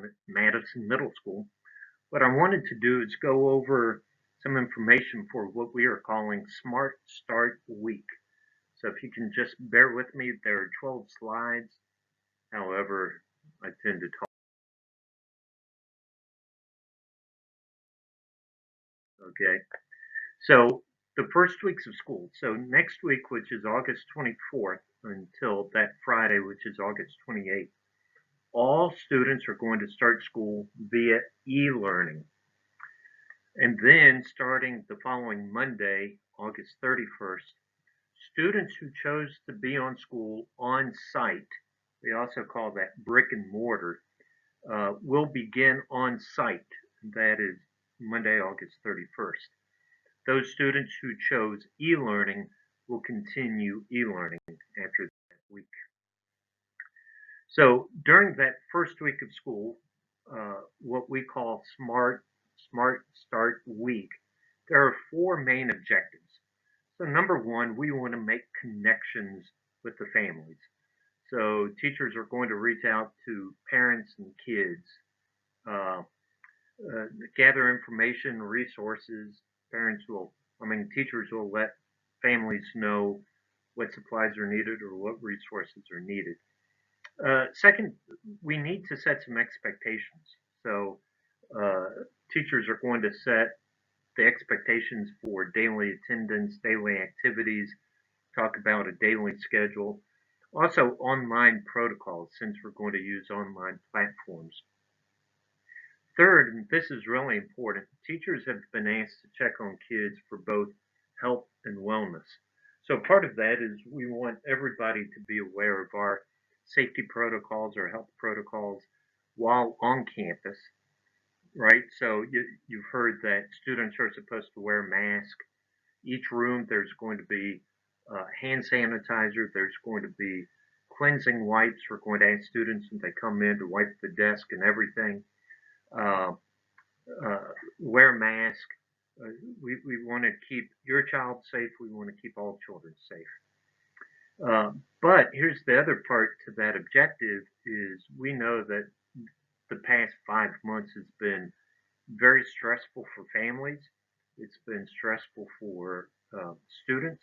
at Madison Middle School. What I wanted to do is go over some information for what we are calling Smart Start Week. So if you can just bear with me, there are 12 slides. However, I tend to talk. Okay. So the first weeks of school. So next week, which is August 24th, until that Friday, which is August 28th, all students are going to start school via e-learning. And then starting the following Monday, August 31st, students who chose to be on school on site, we also call that brick and mortar, will begin on site. That is Monday, August 31st. Those students who chose e-learning will continue e-learning after that week. So during that first week of school, what we call Smart Start Week, there are four main objectives. So number one, we want to make connections with the families. So teachers are going to reach out to parents and kids, uh, gather information, resources. Teachers will let families know what supplies are needed or what resources are needed. Second, we need to set some expectations. So uh, teachers are going to set the expectations for daily attendance, daily activities, talk about a daily schedule. Also, online protocols, since we're going to use online platforms. Third, and this is really important, teachers have been asked to check on kids for both health and wellness. So part of that is we want everybody to be aware of our safety protocols or health protocols while on campus, right? So you've heard that students are supposed to wear masks. Each room there's going to be hand sanitizer. There's going to be cleansing wipes. We're going to ask students when they come in to wipe the desk and everything. Uh, uh, Wear a mask. Uh, we want to keep your child safe. We want to keep all children safe. But here's the other part to that objective is we know that the past 5 months has been very stressful for families. It's been stressful for students.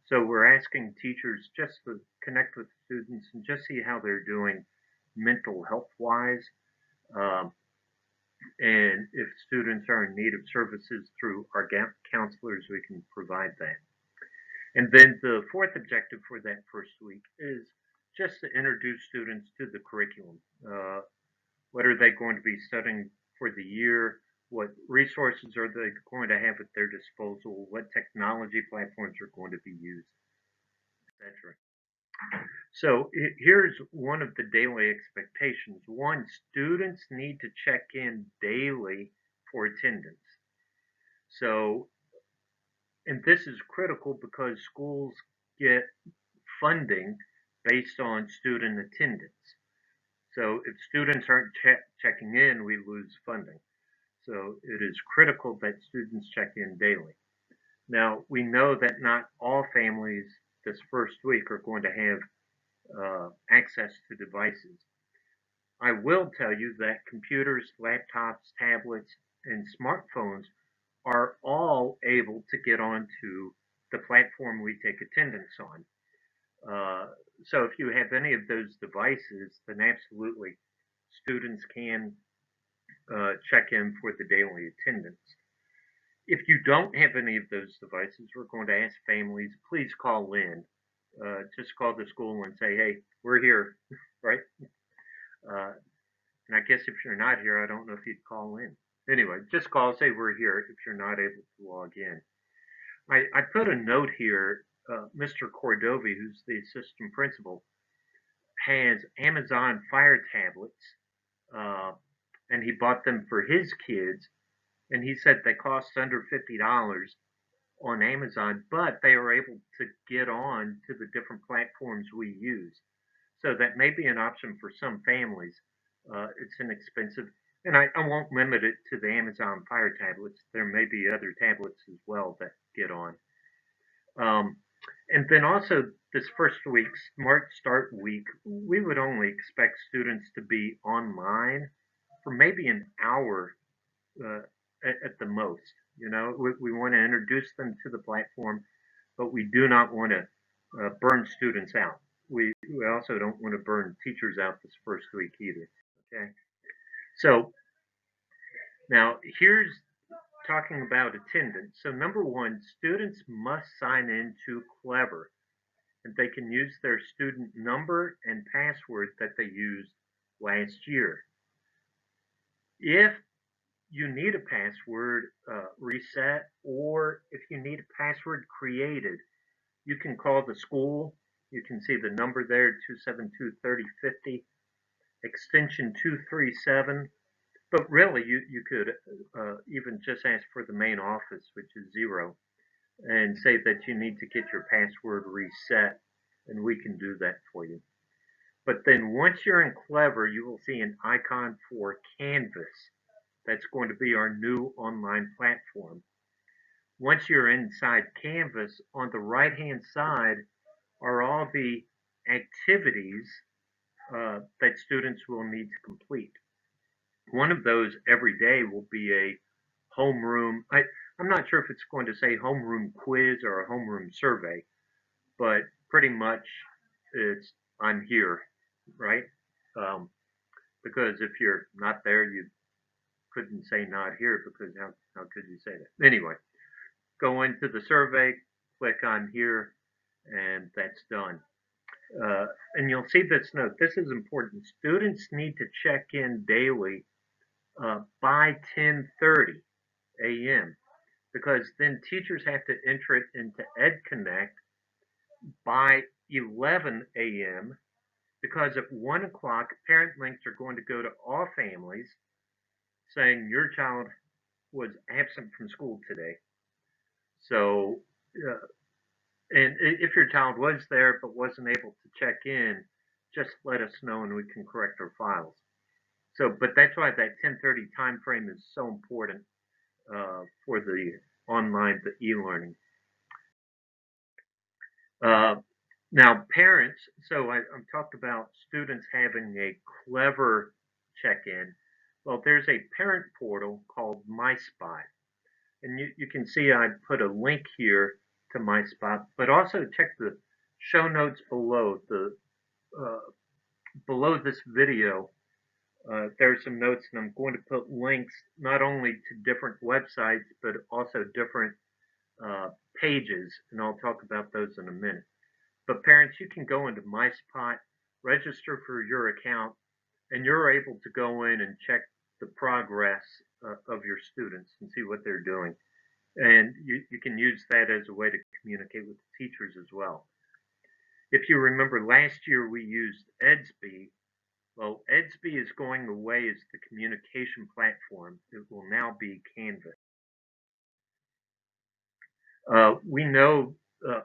So we're asking teachers just to connect with students and just see how they're doing mental health wise. Um, and if students are in need of services through our counselors, we can provide that. And then the fourth objective for that first week is just to introduce students to the curriculum. What are they going to be studying for the year? What resources are they going to have at their disposal? What technology platforms are going to be used, etc. So here's one of the daily expectations. One, students need to check in daily for attendance. So, and this is critical because schools get funding based on student attendance. So if students aren't checking in, we lose funding. So it is critical that students check in daily. Now, we know that not all families this first week are going to have access to devices. I will tell you that computers, laptops, tablets, and smartphones are all able to get onto the platform we take attendance on. Uh, so if you have any of those devices, then absolutely students can check in for the daily attendance. If you don't have any of those devices, we're going to ask families, please call in. Just call the school and say, hey, we're here, right? Uh, and I guess if you're not here, I don't know if you'd call in. Anyway, just call, say we're here if you're not able to log in. I put a note here. Mr. Cordovi, who's the assistant principal, has Amazon Fire tablets, uh, and he bought them for his kids. And he said they cost under $50 on Amazon, but they are able to get on to the different platforms we use. So that may be an option for some families. It's inexpensive, and I won't limit it to the Amazon Fire tablets. There may be other tablets as well that get on. Um, and then also this first week, Smart Start Week, we would only expect students to be online for maybe an hour uh, at the most. You know, we want to introduce them to the platform, but we do not want to burn students out. We also don't want to burn teachers out this first week either. Okay, so now here's talking about attendance. So number one, students must sign in to Clever, and they can use their student number and password that they used last year. If you need a password reset, or if you need a password created, you can call the school. You can see the number there, 272-3050, extension 237. But really, you could even just ask for the main office, which is 0, and say that you need to get your password reset, and we can do that for you. But then once you're in Clever, you will see an icon for Canvas. That's going to be our new online platform. Once you're inside Canvas, on the right-hand side are all the activities that students will need to complete. One of those every day will be a homeroom. I'm not sure if it's going to say homeroom quiz or a homeroom survey, but pretty much it's I'm here, right? Um, because if you're not there, you couldn't say not here because how could you say that? Anyway, go into the survey, click on here, and that's done. And you'll see this note. This is important. Students need to check in daily by 10:30 a.m. because then teachers have to enter it into EdConnect by 11 a.m. because at 1 o'clock, parent links are going to go to all families saying your child was absent from school today. So, uh, and if your child was there but wasn't able to check in, just let us know and we can correct our files. So, but that's why that 10:30 time frame is so important for the online, the e-learning. Uh, Now, parents, so I've talked about students having a Clever check-in. Well, there's a parent portal called MySpot. And you can see I put a link here to MySpot, but also check the show notes below. Uh, Below this video, there's some notes, and I'm going to put links not only to different websites, but also different uh, pages, and I'll talk about those in a minute. But parents, you can go into MySpot, register for your account, and you're able to go in and check the progress of your students and see what they're doing. And you can use that as a way to communicate with the teachers as well. If you remember last year we used Edsby. Well, Edsby is going away as the communication platform. It will now be Canvas. We know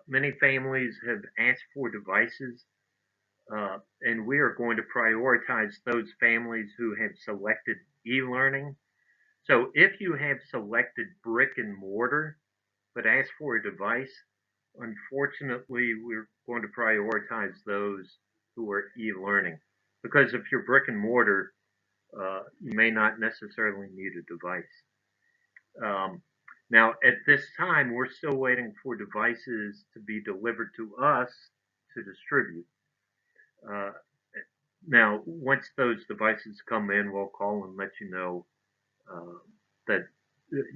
many families have asked for devices, and we are going to prioritize those families who have selected e-learning. So if you have selected brick and mortar, but asked for a device, unfortunately, we're going to prioritize those who are e-learning. Because if you're brick and mortar, you may not necessarily need a device. Um, Now, at this time, we're still waiting for devices to be delivered to us to distribute. Uh, Now, once those devices come in, we'll call and let you know uh, that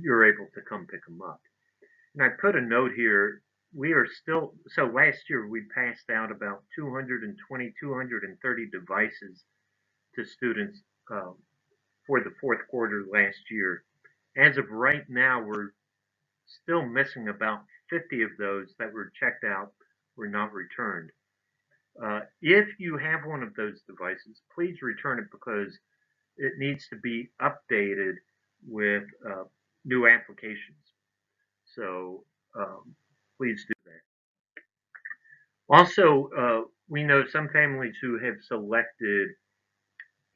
you're able to come pick them up. And I put a note here. We are still, so last year we passed out about 220, 230 devices to students for the fourth quarter last year. As of right now, we're still missing about 50 of those that were checked out, were not returned. If you have one of those devices, please return it because it needs to be updated with new applications. So please do that. Also, we know some families who have selected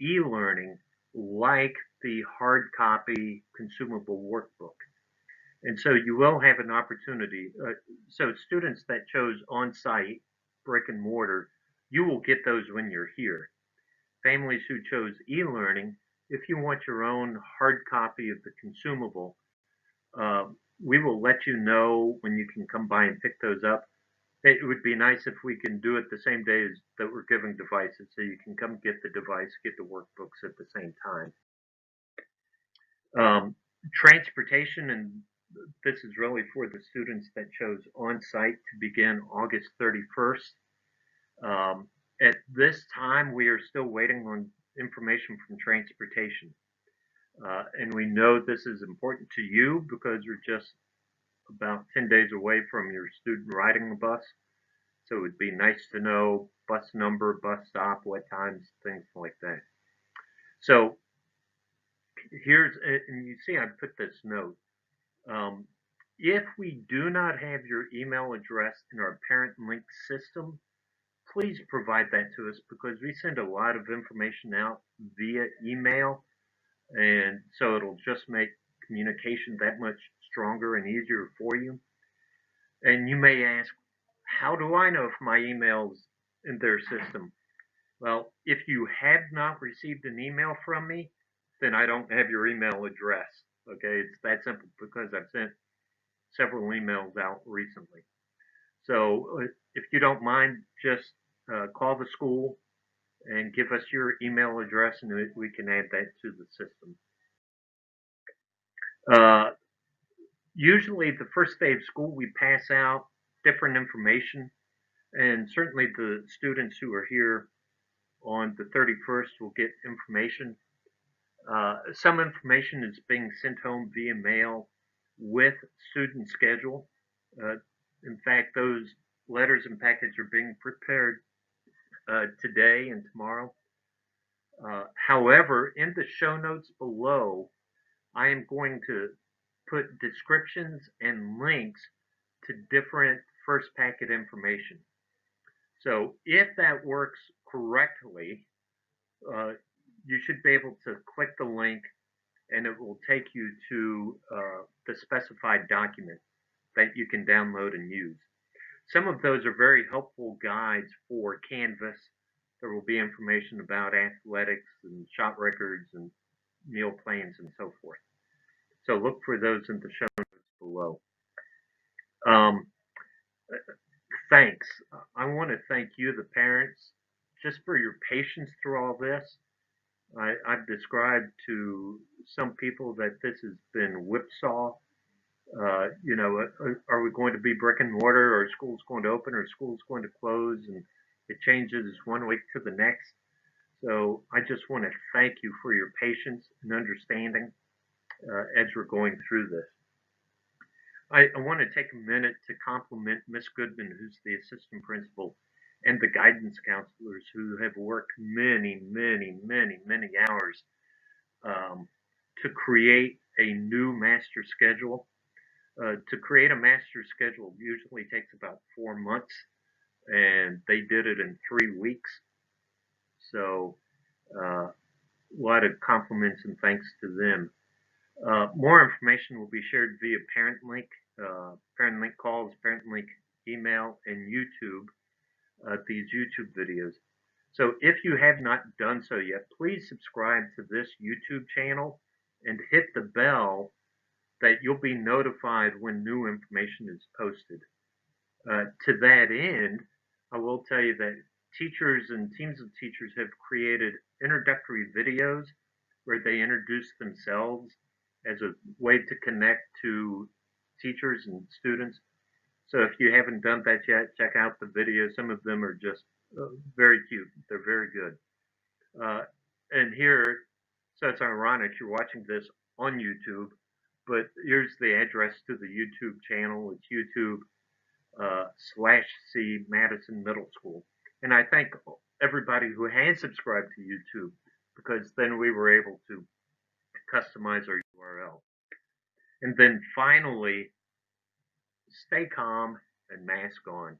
e-learning like the hard copy consumable workbook. And so you will have an opportunity. So students that chose on-site, brick and mortar, you will get those when you're here. Families who chose e-learning, if you want your own hard copy of the consumable, uh, we will let you know when you can come by and pick those up. It would be nice if we can do it the same day as that we're giving devices, so you can come get the device, get the workbooks at the same time. Transportation, and this is really for the students that chose on-site to begin August 31st. At this time, we are still waiting on information from transportation. And we know this is important to you because we're just about 10 days away from your student riding the bus. So it would be nice to know bus number, bus stop, what times, things like that. So here's, and you see I put this note. Um, if we do not have your email address in our Parent Link system, please provide that to us because we send a lot of information out via email, and so it'll just make communication that much stronger and easier for you. And you may ask, how do I know if my email's in their system? Well, if you have not received an email from me, then I don't have your email address. Okay, it's that simple because I've sent several emails out recently. So if you don't mind, just call the school and give us your email address, and we can add that to the system. Uh, Usually, the first day of school, we pass out different information, and certainly the students who are here on the 31st will get information. Some information is being sent home via mail with student schedule. Uh, in fact, those letters and packets are being prepared today and tomorrow. However, in the show notes below, I am going to put descriptions and links to different first packet information. So if that works correctly, uh, you should be able to click the link and it will take you to the specified document that you can download and use. Some of those are very helpful guides for Canvas. There will be information about athletics and shot records and meal plans and so forth. So look for those in the show notes below. Um, Thanks. I want to thank you, the parents, just for your patience through all this. I've described to some people that this has been whipsaw. Are we going to be brick and mortar, or school's going to open, or school's going to close, and it changes one week to the next. So I just want to thank you for your patience and understanding as we're going through this. I want to take a minute to compliment Miss Goodman, who's the assistant principal, and the guidance counselors who have worked many, many, many, many hours to create a new master schedule. To create a master schedule usually takes about 4 months, and they did it in 3 weeks. So, a lot of compliments and thanks to them. More information will be shared via Parent Link calls, Parent Link email, and YouTube, these YouTube videos. So if you have not done so yet, please subscribe to this YouTube channel and hit the bell that you'll be notified when new information is posted. To that end, I will tell you that teachers and teams of teachers have created introductory videos where they introduce themselves as a way to connect to teachers and students. So if you haven't done that yet, check out the videos. Some of them are just very cute. They're very good. Uh, and here, so it's ironic you're watching this on YouTube, but here's the address to the YouTube channel. It's YouTube /C Madison Middle School. And I thank everybody who has subscribed to YouTube because then we were able to customize our URL. And then finally, stay calm and mask on.